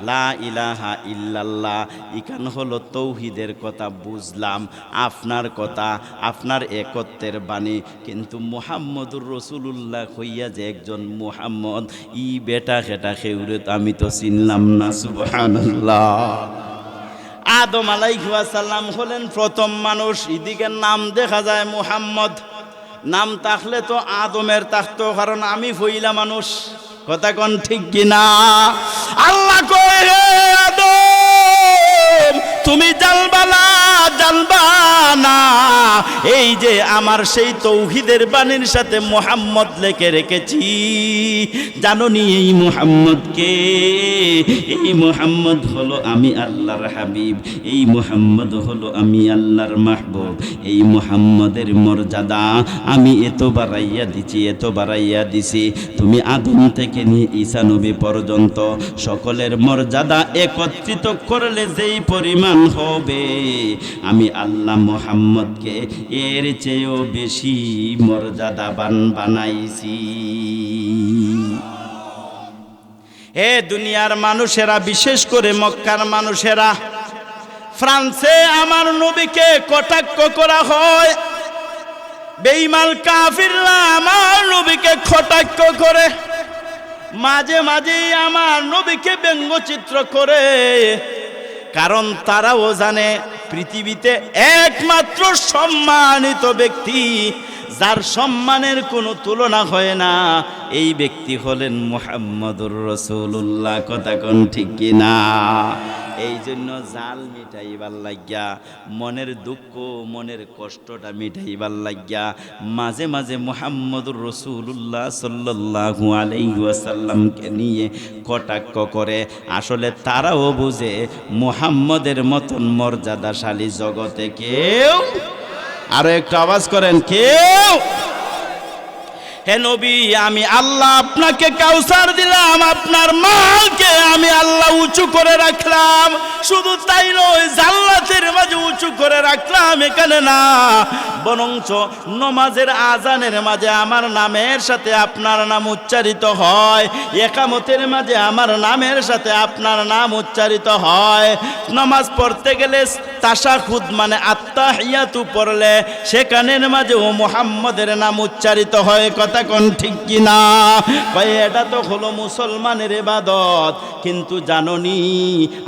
লা ইলাহা ইল্লাল্লাহ, ইখান হলো তৌহিদের কথা বুঝলাম, আপনার কথা, আপনার একত্বের বাণী, কিন্তু মুহাম্মদুর রাসূলুল্লাহ হইয়া যে একজন মুহাম্মদ, ই বেটা খেটা খেউরে আমি তো চিনলাম না। সুবহানাল্লাহ। আদম আলাইহিস সালাম হলেন প্রথম মানুষ, এদিকে নাম দেখা যায় মুহাম্মদ, নাম থাকলে তো আদমের থাকতো, কারণ আমি হইলা মানুষ। কথা কোন ঠিক কিনা? আল্লাহ কয়, হে আদম তুমি জানবা না এই যে আমার সেই তৌহিদের বাণীর সাথে মুহাম্মদ লিখে রেখেছি। জানোনি এই মুহাম্মদ কে? এই মুহাম্মদ হলো আমি আল্লাহর হাবিব, এই মুহাম্মদ হলো আমি আল্লাহর মাহবুব। এই মুহাম্মদের মর্যাদা আমি এত বাড়াইয়া দিছি। তুমি আদম থেকে নিয়ে ঈসা নবী পর্যন্ত সকলের মর্যাদা একত্রিত করলে যেই পরিমাণ হবে, আমি আল্লাহ মুহাম্মদকে এর চেয়েও বেশি মর্যাদাবান বানাইছি। হে দুনিয়ার মানুষেরা, বিশেষ করে মক্কার মানুষেরা, ফ্রান্সে আমার নবীকে কটাক্ষ করা হয়। বেঈমান কাফিররা আমার নবীকে কটাক্ষ করে, মাঝে মাঝে আমার নবীকে ব্যঙ্গচিত্র করে। কারণ তারাও জানে পৃথিবীতে একমাত্র সম্মানিত ব্যক্তি যার সম্মানের কোনো তুলনা হয় না, এই ব্যক্তি হলেন মুহাম্মদুর রাসূলুল্লাহ। কথা কোন ঠিক কিনা? এই জন্য জাল মিটাইবার লাগিয়া, মনের দুঃখ মনের কষ্টটা মিটাইবার লাগিয়া মাঝে মাঝে মুহাম্মদুর রাসূলুল্লাহ সাল্লাল্লাহু আলাইহি ওয়াসাল্লামকে নিয়ে কটাক্ষ করে। আসলে তারাও বুঝে মুহাম্মদের মতন মর্যাদাশালী জগতে কেউ, আরো একটু আওয়াজ করেন, কেউ। হে নবী, আমি আল্লাহ আপনাকে কাউসার দিলাম, আপনার মালকে আমি আল্লাহ উঁচু করে রাখলাম। শুধু তাই নয়, জান্নাতের মাঝে উঁচু করে রাখলাম। এখানে না, বরঞ্চ নমাজের আজানের মাঝে আমার নামের সাথে আপনার নাম উচ্চারিত হয়, একামতের মাঝে আমার নামের সাথে আপনার নাম উচ্চারিত হয়। নামাজ পড়তে গেলে তাশাহুদ মানে আত্তাহিয়াতু পড়লে সেখানের মাঝে ও মুহাম্মদের নাম উচ্চারিত হয়। কথা কোন ঠিক কিনা? এটা তো হলো মুসলমানের ইবাদত। কিন্তু জানোনি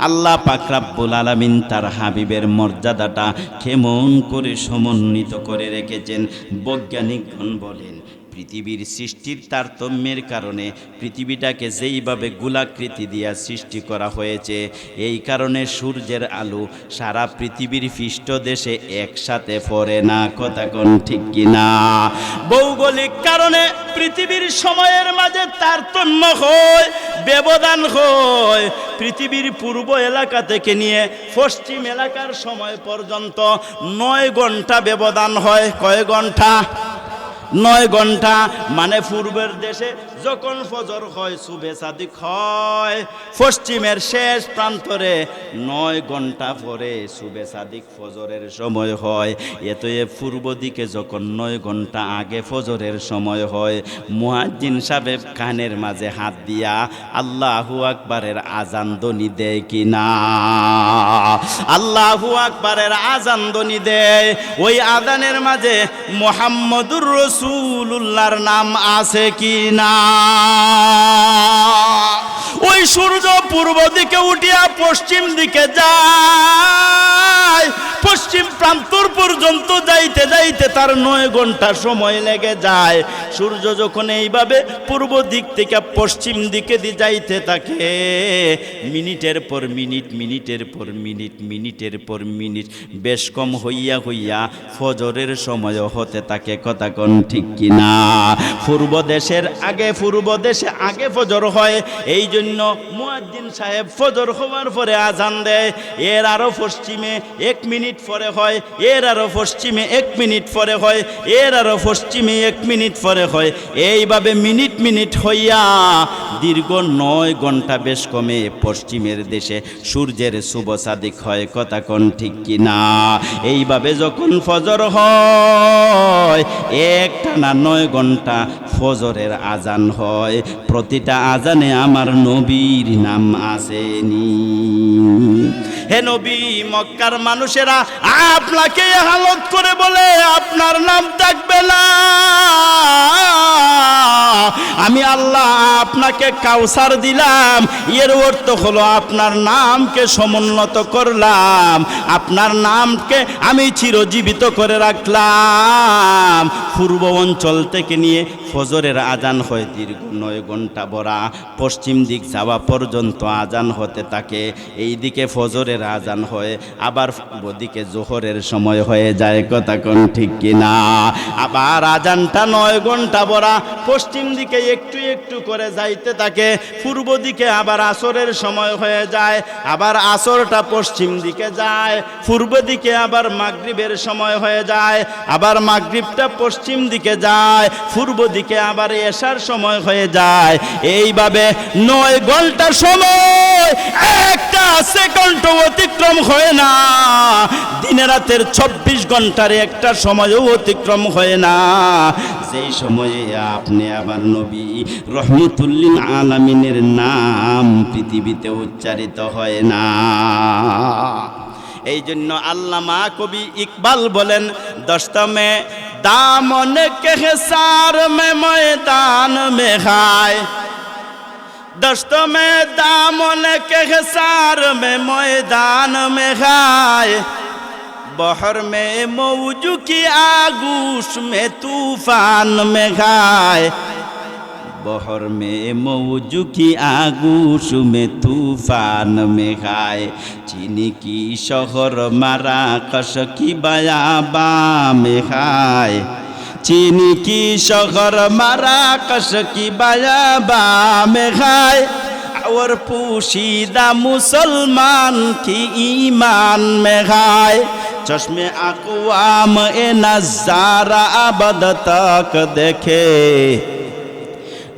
আল্লাহ পাক রব্বুল আলামিন তার হাবিবের মর্যাদাটা কেমন করে সমন্বিত করে রেখেছেন। বৈজ্ঞানিকগণ বলেন পৃথিবীর সৃষ্টির তারতম্যের কারণে পৃথিবীটাকে যেইভাবে গোলাকৃতি দিয়া সৃষ্টি করা হয়েছে, এই কারণে সূর্যের আলো সারা পৃথিবীর পৃষ্ঠদেশে একসাথে পড়ে না। কথা কোন ঠিক কিনা? ভৌগোলিক কারণে পৃথিবীর সময়ের মাঝে তারতম্য হয়, ব্যবধান হয়। পৃথিবীর পূর্ব এলাকা থেকে নিয়ে পশ্চিম এলাকার সময় পর্যন্ত 9 ঘন্টা ব্যবধান হয়। কয় ঘন্টা? 9 ঘন্টা। মানে পূর্বের দেশে যখন ফজর হয়, সুবে সাদিক হয়, পশ্চিমের শেষ প্রান্তরে 9 ঘন্টা পরে সুবে সাদিক ফজরের সময় হয়। এতএ পূর্ব দিকে যখন 9 ঘন্টা আগে ফজরের সময় হয়, মুয়াজ্জিন সাহেব কানের মাঝে হাত দিয়া আল্লাহু আকবারের আজান ধ্বনি দেয় কিনা? আল্লাহু আকবারের আজান ধ্বনি দেয়। ওই আজানের মাঝে মুহাম্মদুর রাসূলুল্লাহর নাম আছে কিনা? ওই সূর্য পূর্ব দিকে উঠিয়া পশ্চিম দিকে যায়, পশ্চিম প্রান্তর পর্যন্ত যাইতে যাইতে তার 9 ঘন্টা সময় লেগে যায়। সূর্য যখন এইভাবে পূর্ব দিক থেকে পশ্চিম দিকে যাইতে থাকে, মিনিটের পর মিনিট, মিনিটের পর মিনিট, মিনিটের পর মিনিট বেশ কম হইয়া হইয়া ফজরের সময় হতে থাকে। কথা কোন ঠিক কিনা? পূর্ব দেশে আগে ফজর হয়। এই জন্য মুয়াজ্জিন সাহেব ফজর হওয়ার পরে আজান দেয়। এর আরো পশ্চিমে 1 মিনিট পরে হয়, এর আরো পশ্চিমে 1 মিনিট পরে হয়, এর আরো পশ্চিমে 1 মিনিট পরে হয়। এইভাবে মিনিট মিনিট হইয়া দীর্ঘ 9 ঘন্টা বেশ কমে পশ্চিমের দেশে সূর্যের শুভ সাদিক হয়। কথা কোন ঠিক কিনা? এইভাবে যখন ফজর হয়, একটানা 9 ঘন্টা ফজরের আজান হয়। প্রতিটা আজানে আমার নবীর নাম আসেনি। হে নবী, মক্কার মানুষেরা আপনাকে হালত করে বলে আপনার নাম থাকবে না। আমি আল্লাহ আপনাকে কাউসার দিলাম, এর অর্থ হলো আপনার নামকে সমুন্নত করলাম, আপনার নামকে আমি চিরজীবিত করে রাখলাম। পূর্ব অঞ্চল থেকে নিয়ে ফজরের আজান হয় দীর্ঘ 9 ঘন্টা ভরা, পশ্চিম দিক যাওয়া পর্যন্ত আজান হতে থাকে। এই দিকে ফজরের আজান হয়, আবার ওদিকে জোহরের সময় হয়ে যায়। কথা কোন ঠিক কিনা? আবার আজানটা 9 ঘন্টা ভরা পশ্চিম দিকে একটু একটু করে যাইতে থাকে, পূর্ব দিকে আবার আসরের সময় হয়ে যায়, আবার আসরটা পশ্চিম দিকে যায়, পূর্ব দিকে আবার মাগরিবের সময় হয়ে যায়, আবার মাগরিবটা পশ্চিম দিকে যায়, পূর্ব দিকে আবার এশার সময় হয়ে যায়। এইভাবে 9 ঘন্টা সময় একটা সেকেন্ড অতিক্রম হয় না। দিনে রাতের 24 ঘন্টার একটা সময়ও অতিক্রম হয় না, যেই সময়ে আপনি আবার নবী রহমতুল্লিল আলামিনের নাম পৃথিবীতে উচ্চারিত হয় না। এই জন্য আল্লামা কবি ইকবাল বলেন, দস্তমে দামন কে সার মে ময়দান মে খায়, दस्तों में दामन के हिसार में मैदान में खाए, बहर में मौजू की आगूश में तूफान में खाए, बहर में मौजू की आगूश में तूफान में खाए, चीनी की शहर मराकश की बयाबा में खाए, चीनी की शहर मराकश की बयाबा में खाए, और पोशीदा मुसलमान की ईमान में खाए, चश्मे अक़वाम ए नज़ारा अबद तक देखे,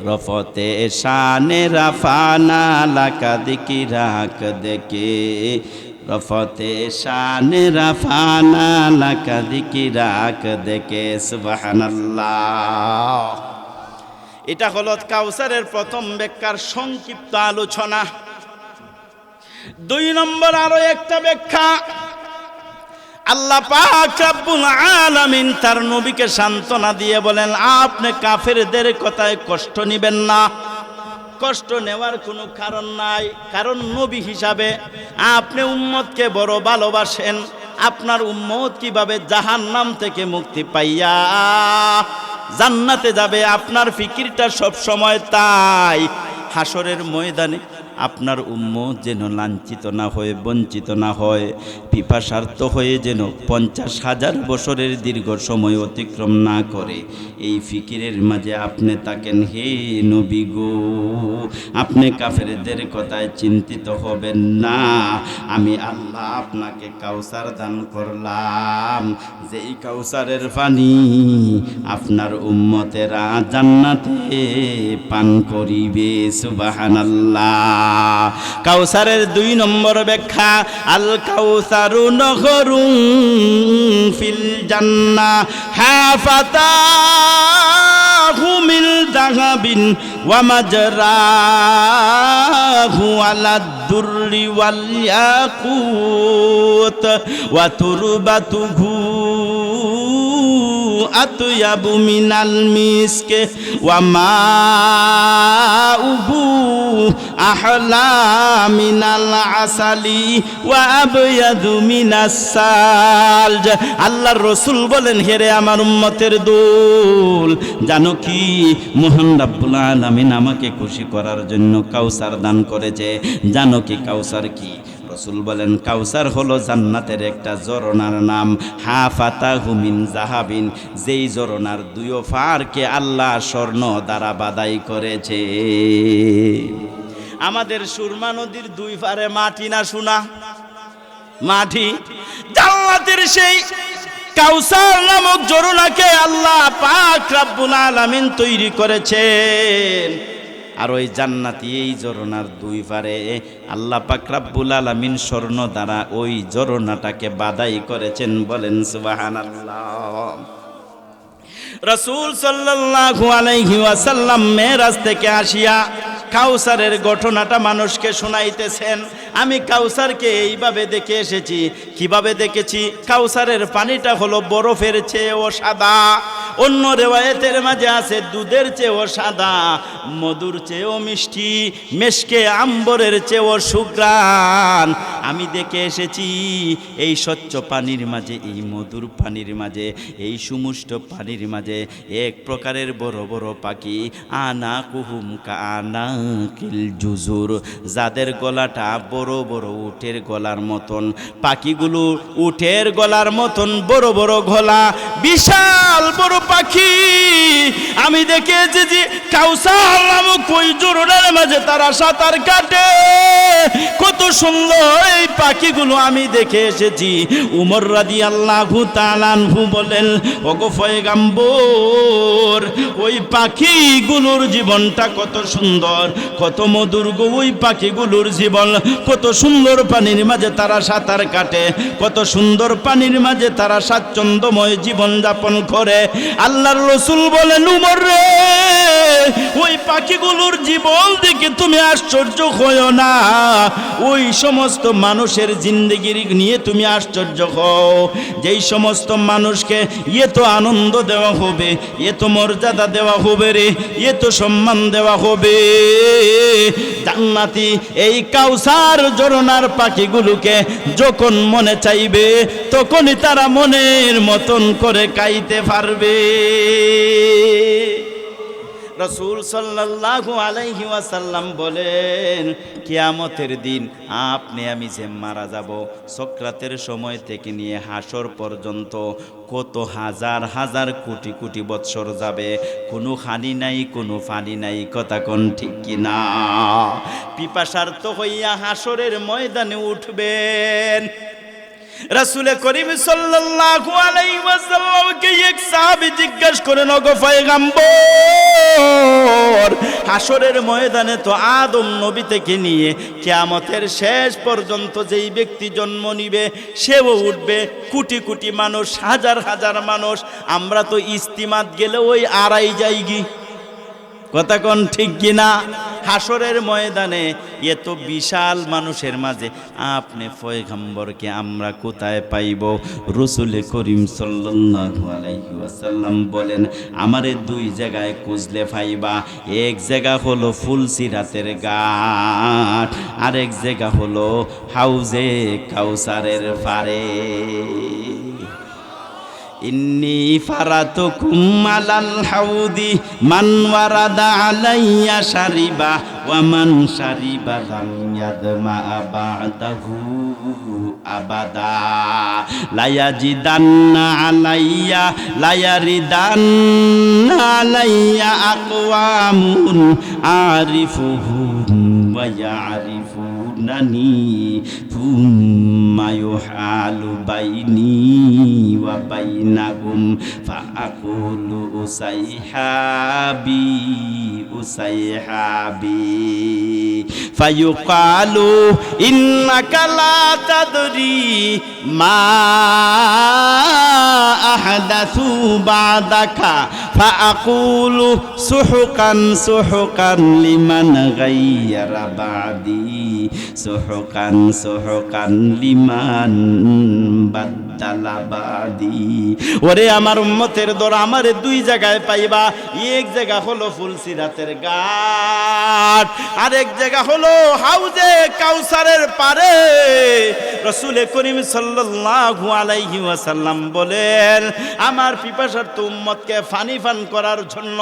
रफ़ते शान रफ़ाना लका दिकिराक देखे, रफ़ते शान रफ़ाना लका दिकिराक देखे। सुबहानाल्लाह। এটা হলো কাউসারের প্রথম ব্যাখ্যার সংক্ষিপ্ত আলোচনা। 2 নম্বর আরো একটা ব্যাখ্যা, আল্লাহ পাক রব্বুল আলামিন তার নবীকে সান্ত্বনা দিয়ে বলেন, আপনি কাফেরদের কথায় কষ্ট নেবেন না। কষ্ট নেওয়ার কোনো কারণ নাই, কারণ নবী হিসাবে আপনি উম্মতকে বড় ভালোবাসেন। আপনার উম্মত কিভাবে জাহান্নাম থেকে মুক্তি পাইয়া জান্নাতে যাবে, আপনার ফিকিরটা সব সময় তাই। হাসরের ময়দানে আপনার উম্মত যেন লাঞ্ছিত না হয়ে, বঞ্চিত না হয়, পিপাসার্ত হয়ে যেন 50,000 বছরের দীর্ঘ সময় অতিক্রম না করে, এই ফিকিরের মাঝে আপনি থাকেন। হে নবী গো, আপনি কাফেরদের কথায় চিন্তিত হবেন না। আমি আল্লাহ আপনাকে কাউসার দান করলাম, যেই কাউসারের পানি আপনার উম্মতেরা জান্নাতে পান করিবে। সুবহানাল্লাহ। কাউসারের 2 নম্বর ব্যাখ্যা, আল কাউসারু নহরুন ফিল জান্নাহ হাফাতাহু মিন যাহাবিন ওয়া মাজরাহু আলাদ দুররি ওয়াল ইয়াকুত ওয়া তুরবাতুহু আতয়াবু মিনাল মিসকে ওয়া মাউহু আহলা মিনাল আসালি ওয়া আবয়াদু মিনাস সালজ। আল্লাহর রাসূল বলেন, হেরে আমার উম্মতের দল, জানো কি মহান রব্বুল আলামিন আমাকে খুশি করার জন্য কাউসার দান করেছে। জানো কি কাউসার কি? রাসূল বলেন, কাউসার হলো জান্নাতের একটা ঝরনার নাম। হাফাতাহু মিন যাহাবিন, যেই ঝরনার 2 ফারকে আল্লাহ স্বর্ণ দ্বারা বাদাই করেছে। আমাদের সুরমা নদীর 2 পারে মাটি না সোনা? মাটি। জান্নাতের সেই কাউসার নামক ঝরনাকে আল্লাহ পাক রব্বুল আলামিন তৈরি করেছেন। আর ওই জান্নাতি এই ঝরনার 2 পারে আল্লাহ পাক রব্বুল আলামিন স্বর্ণ দ্বারা ওই ঝরনাটাকে বাদাই করেছেন। বলেন সুবহানাল্লাহ। রাসূল সাল্লাল্লাহু আলাইহি ওয়াসাল্লাম মেরাজ থেকে আসিয়া কাউসারের ঘটনাটা মানুষকে শোনাইতেছেন। আমি কাউসারকে এইভাবে দেখে এসেছি। কিভাবে দেখেছি? কাউসারের পানিটা হলো বরফের চেয়েও সাদা। অন্য রেওয়ায়েতের মাঝে আছে দুধের চেয়েও সাদা, মধুর চেয়েও মিষ্টি, মেশকে আম্বরের চেয়েও সুঘ্রাণ। আমি দেখে এসেছি এই স্বচ্ছ পানির মাঝে, এই মধুর পানির মাঝে, এই সুমিষ্ট পানির মাঝে এক প্রকারের বড় বড় পাখি, আনা কুহুম কানা কিল জুজুর, যাদের গলাটা বড় বড় উটের গলার মতন। পাখিগুলো উটের গলার মতন বড় বড় গলা, বিশাল বড় পাখি। আমি দেখেছি যে কাউসার নামক ওই জোরনের মাঝে তারা সাঁতার কাটে, কত সুন্দর এই পাখিগুলো আমি দেখে এসেছি। উমর রাদিয়াল্লাহু তাআলা আনহু বলেন, ওগো পয়গম্বর, ওই পাখিগুলোর জীবনটা কত সুন্দর, কত মধুর গো ওই পাখিগুলোর জীবন, কত সুন্দর পানির মাঝে তারা সাঁতার কাটে, কত সুন্দর পানির মাঝে তারা স্বাচ্ছন্দ্যময় জীবন যাপন করে। আল্লাহর রাসূল বলেন, উমর রে, ওই পাখিগুলোর জীবন দেখে তুমি আশ্চর্য হয়ো না, ওই সমস্ত মানুষের জিন্দেগি নিয়ে তুমি আশ্চর্য হও, যেই সমস্ত মানুষকে এত আনন্দ দেওয়া হবে, এত মর্যাদা দেওয়া হবে রে, এত সম্মান দেওয়া হবে। জান্নাতি এই কাউসার ঝরনার পাখিগুলোকে যখন মনে চাইবে তখনই তারা মনের মতন করে খাইতে পারবে। রাসূল সাল্লাল্লাহু আলাইহি ওয়াসাল্লাম বলেন, কিয়ামতের দিন আপনি আমি যে মারা যাব, সক্রাতের সময় থেকে নিয়ে হাসর পর্যন্ত কত হাজার হাজার কোটি কোটি বৎসর যাবে, কোনো হানি নাই, কোনো পানি নাই, কথা কোন ঠিক কিনা? পিপাসার্ত হইয়া হাসরের ময়দানে উঠবেন। রাসূল করিম সাল্লাল্লাহু আলাইহি ওয়াসাল্লামকে এক সাহাবী জিজ্ঞাসা করেন, ওগো পয়গম্বর, হাসরের ময়দানে তো আদম নবী থেকে নিয়ে কিয়ামতের শেষ পর্যন্ত যেই ব্যক্তি জন্ম নিবে সেও উঠবে, কোটি কোটি মানুষ, হাজার হাজার মানুষ। আমরা তো ইস্তিমাত গেলে ওই আড়াই যাইগি, কথা কোন ঠিক কিনা? হাসরের ময়দানে এত বিশাল মানুষের মাঝে আপনি পয়গম্বরকে আমরা কোথায় পাইব? রাসূল করিম সাল্লাল্লাহু আলাইহি ওয়াসাল্লাম বলেন, আমারে দুই জায়গায় খুঁজলে পাইবা। এক জায়গা হলো ফুলসিরাতের ঘাট, আরেক জায়গা হলো হাউজে কাউসারের পারে। ইন্নী ফারাতুকুম আলাল হাউদি মান ওয়ারাদা আলাইয়া শারিবা ওয়া মান শারিবা লাম ইয়াদমা বা'দাহু আবাদা লা ইয়াজিদান্না আলাইয়া লা ইয়ারিদান্না আলাইয়া আকওয়ামুন আরিফুহুম ওয়া ইয়ারিফুনানি থুম্মা ইউহালু বাইনি ওয়া বাইনাহুম ফাআকুলু উসাইহাবি উসাইহাবি ফায়ুকালু ইন্নাকা লা তাদরি মা আহদাসু বাদাকা ফাআকুলু সুহকান সুহকান লিমান গায়্যারা বাদি সুহকান সুহকান লিমান বাদালা বাদি। ওরে আমার উম্মতের দর, আমারে দুই জায়গায় পাইবা। এক জায়গা হলো ফুলসিরাতের ঘাট, আরেক জায়গা হলো হাউজে কাউসারের পারে। রাসূল করিম সাল্লাল্লাহু আলাইহি ওয়াসাল্লাম বলেন, আমার পিপাসার্ত উম্মতকে পানি পান করার জন্য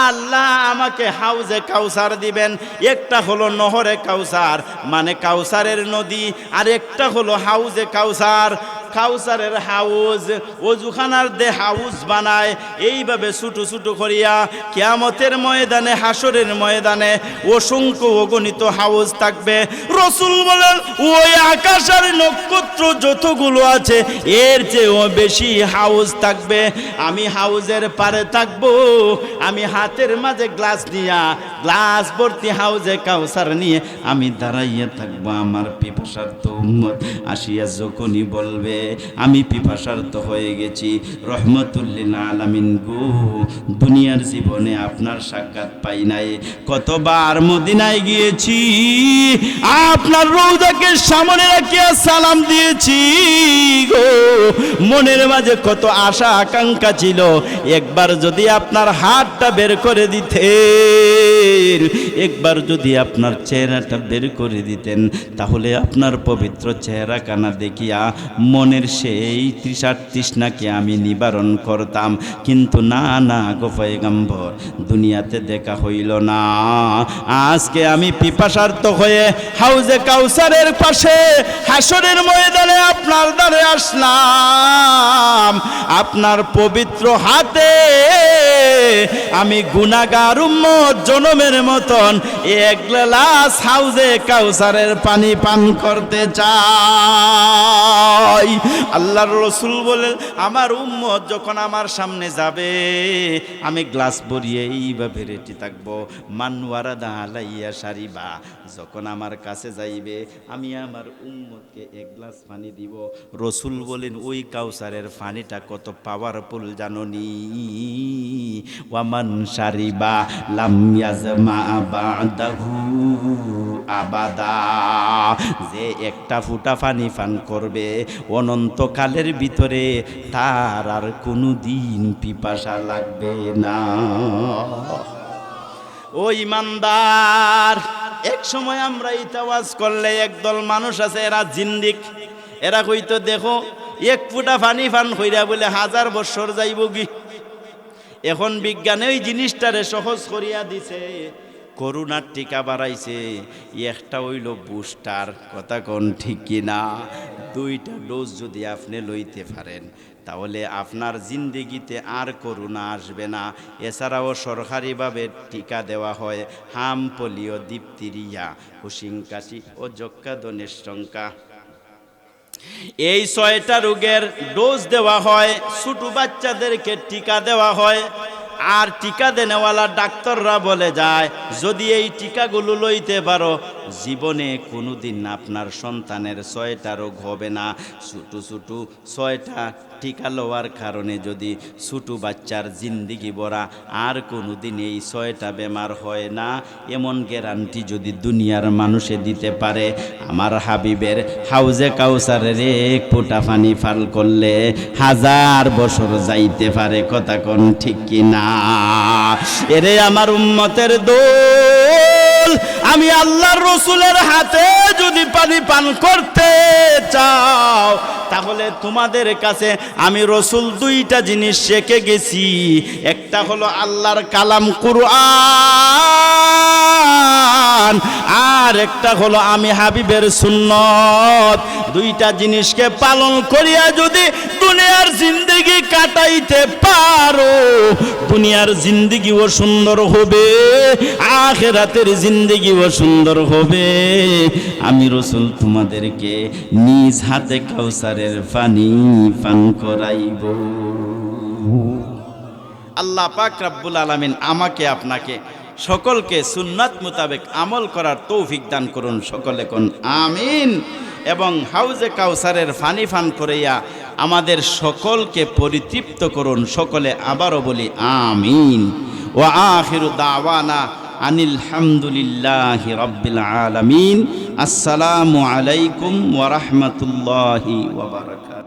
আল্লাহ আমাকে হাউজে কাউসার দিবেন। একটা হলো নহরে কাউসার মানে কাউসারের নদী, আর একটা হলো হাউজে কাউসার, কাউসারের হাউজ। ওজুখানার দে হাউজ বানায় এইভাবে ছোট ছোট করিয়া কিয়ামতের ময়দানে, হাসরের ময়দানে অসংখ্য অগণিত হাউজ থাকবে। রাসূল বলেন, ওই আকাশের নক্ষত্র যতগুলো আছে এর চেয়েও বেশি হাউজ থাকবে। আমি হাউজের পারে থাকবো, আমি হাতের মাঝে গ্লাস নিয়া, গ্লাস ভর্তি হাউজে কাউসার নিয়ে আমি দাঁড়াইয়া থাকবো। আমার পিপাসার্ত উম্মত আসিয়া যখনই বলবে আমি পিপাসার্ত হয়ে গেছি। রহমতুল্লিল আলামিন গো, দুনিয়ার জীবনে আপনার সাক্ষাৎ পাই নাই, কতবার মদিনায় গিয়েছি, আপনার রওজাকে সামনে রাখিয়া সালাম দিয়েছি গো, মনের মাঝে কত আশা আকাঙ্ক্ষা ছিল, একবার যদি আপনার হাতটা বের করে দিতেন, একবার যদি আপনার চেহারাটা বের করে দিতেন, তাহলে আপনার পবিত্র চেহারা কানা দেখিয়া মনের সেই তৃষ্ণাকে আমি নিবারণ করতাম। কিন্তু না না গো পয়গম্বর, দুনিয়াতে দেখা হইল না। আজকে আমি পিপাসার্ত হয়ে হাউজে কাউসারের পাশে হাসরের ময়দানে আপনার দ্বারে আসলাম। আপনার পবিত্র হাতে আমি গুনাহগার উম্মত জনমের মতন এক গ্লাস হাউজে কাউসারের পানি পান করতে চাই। আল্লাহর রাসূল বলেন, আমার উম্মত যখন আমার সামনে যাবে, আমি গ্লাস ভরিয়ে এইভাবে রেডি থাকবো। মান ওয়ারাদা আলাইয়া শারিবা, যখন আমার কাছে যাইবে, আমি আমার উম্মতকে এক গ্লাস পানি দিব। রাসূল বলেন, ওই কাউসারের পানিটা কত পাওয়ারফুল জাননি। ওয়ামান শারিবা লাম ইয়াজমা বাদাহু আবাদা, যে একটা ফুটা পানি পান করবে অনন্তকালের ভিতরে তার আর কোনো দিন পিপাসা লাগবে না। ও ইমানদার, এক সময় আমরা ইতাওয়াজ করলে একদল মানুষ আছে, এরা জিন্দিক, এরা কইতো দেখো এক ফুটা পানি পান কইরা বলে 1000 বছর যাইব কি। এখন বিজ্ঞানে ওই জিনিসটারে সহজ করিয়া দিছে, করোনার টিকা বাড়াইছে, একটা হইল বুস্টার, কথা কোন ঠিক কিনা। 2টা ডোজ যদি আপনি লইতে পারেন, তাহলে আপনার জিন্দেগিতে আর করোনা আসবে না। এছাড়াও সরকারিভাবে টিকা দেওয়া হয় হাম, পোলিও, ডিপথেরিয়া, হুসিং কাশি ও যক্ষ্মা দনের সংখ্যা। এই 6টা রোগের ডোজ দেওয়া হয়, ছোট বাচ্চাদেরকে টিকা দেওয়া হয়। আর টিকা দেনেওয়ালা ডাক্তাররা বলে যায়, যদি এই টিকাগুলো লইতে পারো, জীবনে কোনোদিন আপনার সন্তানের 6টা রোগ হবে না। ছোট ছোট 6টা টিকা লওয়ার কারণে যদি ছোট বাচ্চার জিন্দিগি ভরা আর কোনোদিন এই 6টা বেমার হয় না, এমন গ্যারান্টি যদি দুনিয়ার মানুষে দিতে পারে, আমার হাবিবের হাউজে কাউসারের এক ফোঁটা পানি পান করলে 1000 বছর যাইতে পারে, কথা কোন ঠিক কিনা। এরে আমার উম্মতের দোল, আমি আল্লাহর রাসূলের হাতে যদি পানি পান করতে চাও, তাহলে তোমাদের কাছে আমি রাসূল 2টা জিনিস শিখে গেছি। একটা হলো আল্লাহর কালাম কুরআন, আর একটা হলো আমি হাবিবের সুন্নত। 2টা জিনিসকে পালন করিয়া যদি দুনিয়ার জিন্দেগি কাটাইতে পারো, দুনিয়ার জিন্দেগিও সুন্দর হবে, আখিরাতের জিন্দেগিও সুন্দর হবে। আমি রাসূল তোমাদেরকে নিজ হাতে কাউসারের পানি পান করাইব। আল্লাহ পাক রব্বুল আলামিন আমাকে আপনাকে সকলকে সুন্নাত মোতাবেক আমল করার তৌফিক দান করুন, সকলে কোন আমিন। এবং হাউজে কাউসারের পানি পান করিয়া আমাদের সকলকে পরিতৃপ্ত করুন, সকলে আবারও বলি আমিন। ওয়া আখিরু দাওয়ানা আনিল হামদুলিল্লাহি রাব্বিল আলামিন। আসসালামু আলাইকুম ওয়া রাহমাতুল্লাহি ওয়া বারাকাতুহু।